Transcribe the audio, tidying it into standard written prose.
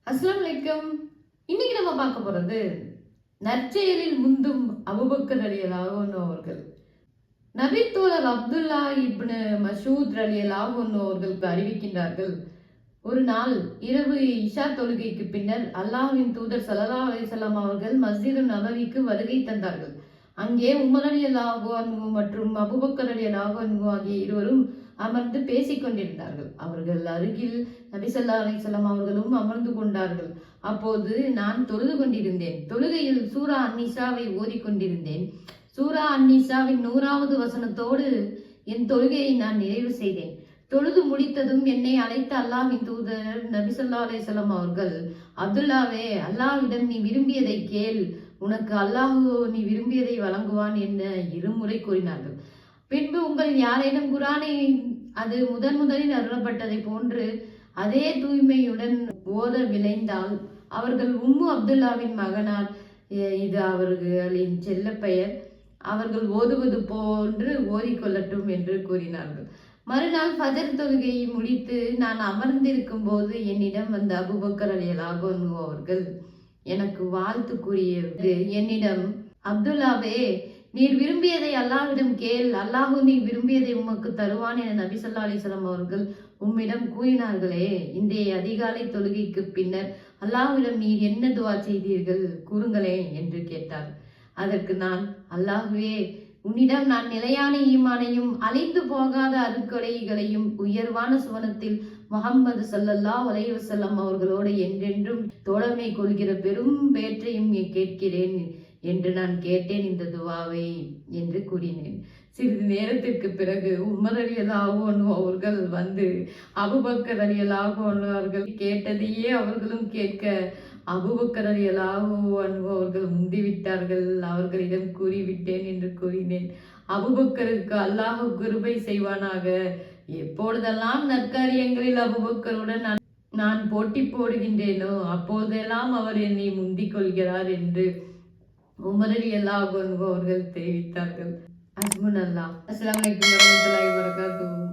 அஸ்ஸலாமு அலைக்கும். இன்னைக்கு நம்ம பார்க்க போறது நற்செயலில் முந்தும் அபூபக்கர் ரலியல்லாஹு அன்ஹு அவர்கள். நபித்தோழர் அப்துல்லா இப்னு மசூத் ரலியல்லாஹு அன்ஹு அவர்களுக்கு அறிவிக்கின்றார்கள், ஒரு நாள் இரவு இஷா தொழுகைக்கு பின்னர் அல்லாஹ்வின் தூதர் ஸல்லல்லாஹு அலைஹி வஸல்லம் அவர்கள் மஸ்ஜிது நபவிக்கு வருகை தந்தார்கள். அங்கே உமர் ரலியல்லாஹு அன்ஹு மற்றும் அபூபக்கர் ரலியல்லாஹு அன்ஹு ஆகிய இருவரும் அமர்ந்து பேசிக் கொண்டிருந்தார்கள். அவர்கள் அருகில் நபி ஸல்லல்லாஹு அலைஹி வஸல்லம் அவர்களும் அமர்ந்து கொண்டார்கள். அப்போது நான் தொழுது கொண்டிருந்தேன். தொழுகையில் சூரா அன்-நிசாவை ஓதிக்கொண்டிருந்தேன். சூரா அன்-நிசாவின் 100வது வசனத்தோடு என் தொழுகையை நான் நிறைவு செய்தேன். தொழுது முடித்ததும் என்னை அழைத்த அல்லாஹ்வின் தூதர் நபி ஸல்லல்லாஹு அலைஹி வஸல்லம் அவர்கள், அப்துல்லாவே, அல்லாஹ்விடம் நீ விரும்பியதை கேள், உனக்கு அல்லாஹ் நீ விரும்பியதை வழங்குவான் என இருமுறை கூறினார்கள். பின்பு உங்கள் யாரேனும் குரானை அது முதலில் அருளப்பட்டதை போன்று அதே தூய்மையுடன் ஓத விளைந்தால் அவர்கள் உம்மு அப்துல்லாவின் மகனார், இது அவர்களின் செல்ல பெயர், அவர்கள் ஓதுவது போன்று ஓதிக்கொள்ளட்டும் என்று கூறினார்கள். மறுநாள் ஃபஜர் தொழுகையை முடித்து நான் அமர்ந்திருக்கும் போது என்னிடம் வந்த அபூபக்கர் ரலியல்லாஹு அன்ஹு அவர்கள் எனக்கு வாழ்த்து கூறியது என்னிடம், அப்துல்லாவே, நீர் விரும்பியதை அல்லாஹ்விடம் கேள், அல்லாஹ் நீர் விரும்பியதை உமக்கு தருவான் என நபி ஸல்லல்லாஹு அலைஹி வஸல்லம் அவர்கள் உம்மிடம் கூறினார்களே, இன்றைய அதிகாலை தொழுகைக்கு பின்னர் அல்லாஹ்விடம் நீர் என்ன துஆ செய்தீர்கள் கூறுங்களே என்று கேட்டார். அதற்கு நான், அல்லாஹ்வே, உன்னிடம் நான் நிலையான ஈமானையும் அழிந்து போகாத அருட்கொடைகளையும் உயர்வான சுவனத்தில் முஹம்மது ஸல்லல்லாஹு அலைஹி வஸல்லம் அவர்களோடு என்றென்றும் தோழமை கொள்கிற பெரும் பேற்றையும் கேட்கிறேன் என்று நான் கேட்டேன் இந்த துவாவை என்று கூறினேன். சிறிது நேரத்திற்கு பிறகு உமர் ரலியல்லாஹு அன்ஹு அவர்கள் வந்து அபூபக்கர் ரலியல்லாஹு அன்ஹு அவர்கள் கேட்டதையே அவர்களும் கேட்க அபூபக்கர் ரலியல்லாஹு அன்ஹு அவர்கள் முந்திவிட்டார்கள். அவர்களிடம் கூறிவிட்டேன் என்று கூறினேன். அபூபக்கருக்கு அல்லாஹ் கிருபை செய்வானாக. எப்பொழுதெல்லாம் நற்காரியங்களில் அபூபக்கருடன் நான் போட்டி போடுகின்றேனோ அப்போதெல்லாம் அவர் என்னை முந்திக் கொள்கிறார் என்று உமர் ரலியல்லாஹு அன்ஹு அவர்கள் தெரிவித்தார்கள். அஸ்ஸலாமு அலைக்கும் வரஹ்மத்துல்லாஹி வபரகாத்துஹு.